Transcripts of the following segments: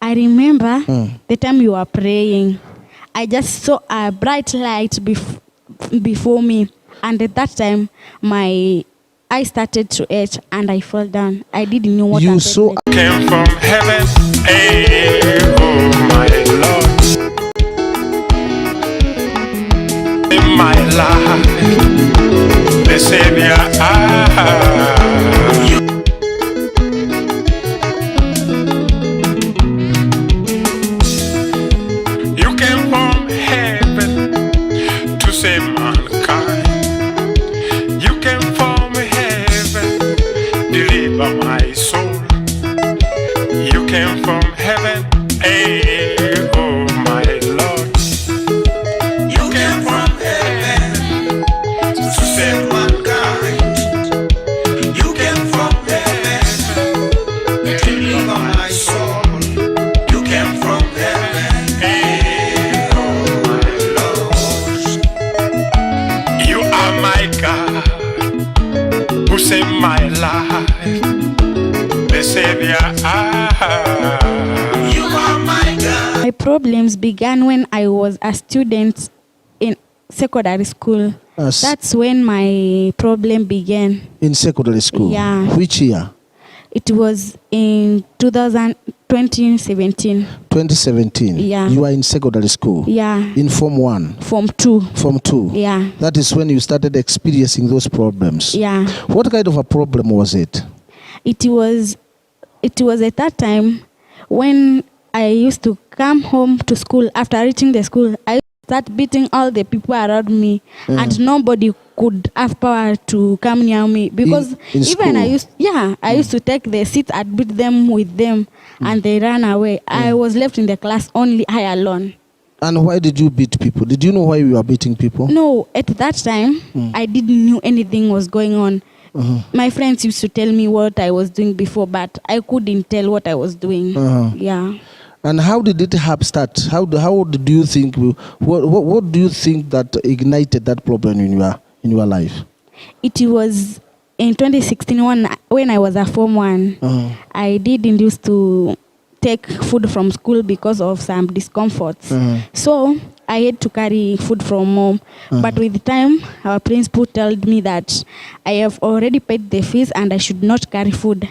I remember the time you were praying, I just saw a bright light before me. And at that time, my eyes started to itch and I fell down. I didn't know what happened. You came from heaven, hey, oh my Lord. In my life, the Savior, you came from heaven to save mankind. You came from heaven, deliver my soul. You came from heaven, hey, oh my Lord. You came from heaven to save mankind. You came from heaven, deliver my soul. You came from heaven, hey, oh my Lord. You are my God, who saved my life. The Savior, you are my God. My problems began when I was a student in secondary school. That's when my problem began. In secondary school? Yeah. Which year? It was in 2017. 2017? Yeah. You were in secondary school? Yeah. In Form 1? Form 2. Form 2? Yeah. That is when you started experiencing those problems? Yeah. What kind of a problem was it? It was at that time when I used to come home to school. After reaching the school, I used to start beating all the people around me, and nobody could have power to come near me because in even school? I used to take the seats and beat them with them, and they ran away. I was left in the class only I alone. And why did you beat people? Did you know why you were beating people? No, at that time I didn't know anything was going on. My friends used to tell me what I was doing before, but I couldn't tell what I was doing. Yeah. And how did it start? How did you think? What do you think that ignited that problem in your life? It was in 2016 when I was a Form 1. I didn't used to take food from school because of some discomforts. So I had to carry food from home. But with time, our principal told me that I have already paid the fees and I should not carry food.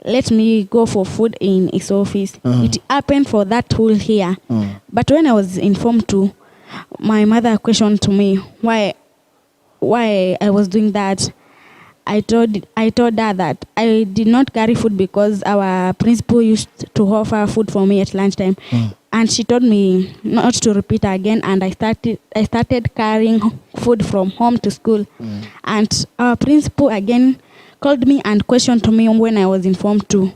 Let me go for food in his office. It happened for that whole year. But when I was in Form 2, my mother questioned to me why I was doing that. I told her that I did not carry food because our principal used to offer food for me at lunchtime. And she told me not to repeat again, and I started carrying food from home to school. And our principal again called me and questioned me when I was in Form 2.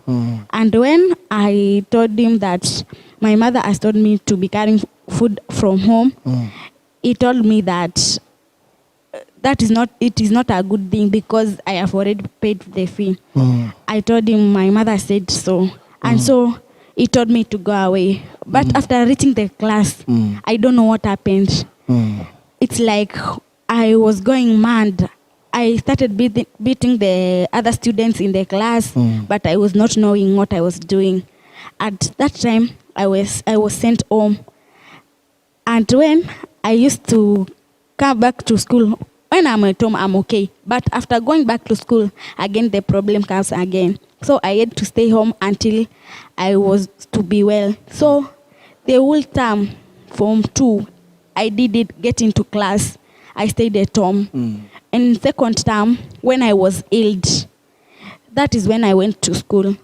And when I told him that my mother has told me to be carrying food from home, he told me that it is not a good thing because I have already paid the fee. I told him my mother said so. And so he told me to go away. But after reaching the class, I don't know what happened. It's like I was going mad. I started beating the other students in the class, but I was not knowing what I was doing. At that time, I was sent home. And when I used to come back to school, when I'm at home, I'm okay. But after going back to school, again, the problem comes again. So I had to stay home until I was to be well. So the whole term, Form 2, I didn't get into class. I stayed at home. In second term, when I was ill, that is when I went to school.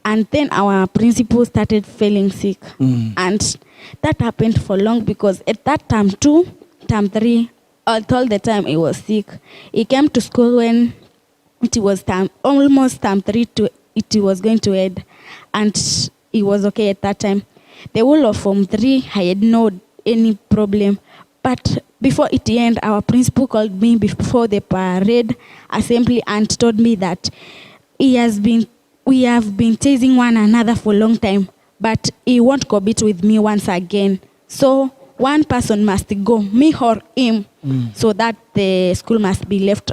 And then our principal started feeling sick. And that happened for long because at that term 2, term 3, all the time he was sick. He came to school when it was almost term 3 it was going to end, and he was okay at that time. The whole of Form 3, I had no any problem. But before it ended, our principal called me before the parade assembly and told me that we have been chasing one another for a long time, but he won't compete with me once again. So one person must go, me or him, so that the school must be left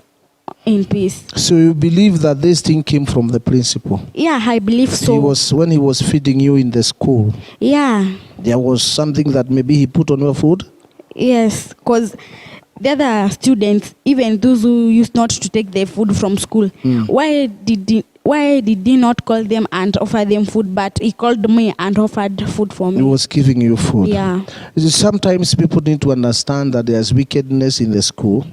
in peace. So you believe that this thing came from the principal? Yeah, I believe so. When he was feeding you in the school, Yeah. there was something that maybe he put on your food? Yes, because the other students, even those who used not to take their food from school, why did he not call them and offer them food, but he called me and offered food for me? He was giving you food. Yeah. Sometimes people need to understand that there's wickedness in the school,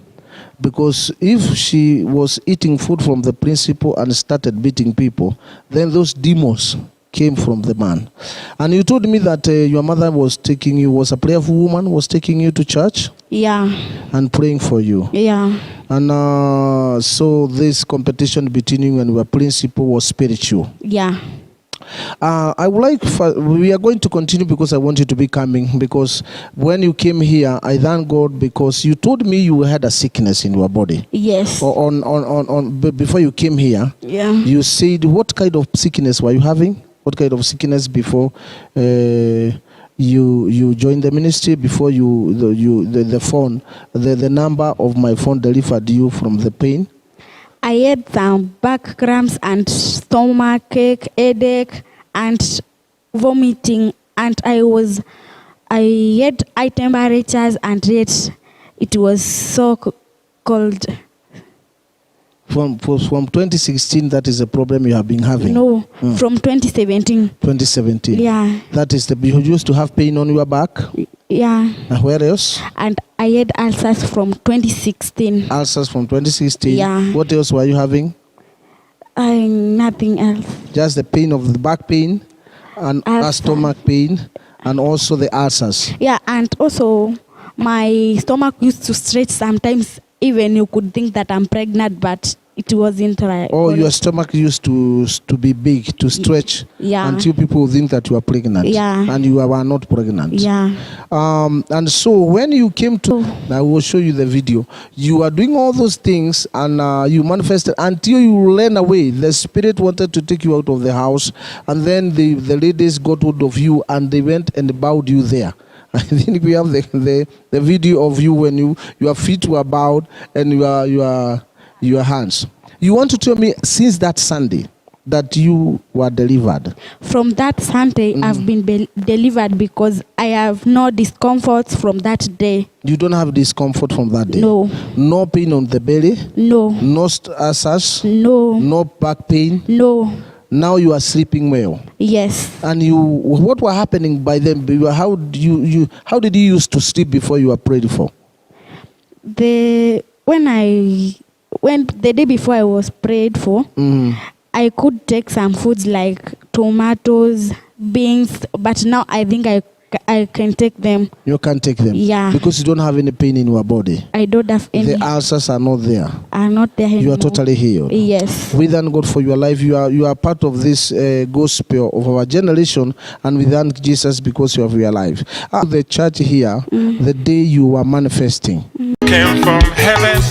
because if she was eating food from the principal and started beating people, then those demons came from the man. And you told me that your mother was a prayerful woman, was taking you to church? Yeah. And praying for you. Yeah. And so this competition between you and your principal was spiritual. Yeah. I would like, we are going to continue because I want you to be coming, because when you came here, I thank God because you told me you had a sickness in your body. Yes. Before you came here, Yeah. you said, what kind of sickness were you having? What kind of sickness before you joined the ministry, before the phone, the number of my phone delivered you from the pain? I had some back cramps and stomach ache, headache, and vomiting, and I had high temperatures, and yet it was so cold. From 2016, that is a problem you have been having? No, from 2017. 2017. Yeah. That is you used to have pain on your back? Yeah. And where else? And I had ulcers from 2016. Ulcers from 2016? Yeah. What else were you having? Nothing else. Just the pain of the back pain and stomach pain and also the ulcers? Yeah, and also my stomach used to stretch sometimes. Even you could think that I'm pregnant, but it wasn't right. Oh, your stomach used to be big, to stretch, yeah, until people think that you are pregnant. Yeah. And you were not pregnant. Yeah. And so when you came to, I will show you the video, you are doing all those things and you manifested until you ran away. The spirit wanted to take you out of the house, and then the ladies got hold of you and they went and bowed you there. I think we have the video of you when your feet were bowed and your hands. You want to tell me since that Sunday that you were delivered? From that Sunday, I've been delivered because I have no discomforts from that day. You don't have discomfort from that day? No. No pain on the belly? No. No ulcers? No. No back pain? No. Now you are sleeping well? Yes. And what were happening by then? How did you used to sleep before you were prayed for? The day before I was prayed for, I could take some foods like tomatoes, beans, but now I think I can take them. You can take them? Yeah. Because you don't have any pain in your body? I don't have any. The ulcers are not there? Are not there anymore. You are totally healed? Yes. We thank God for your life. You are part of this gospel of our generation, and we thank Jesus because you have your life. The church here, the day you were manifesting, came from heaven.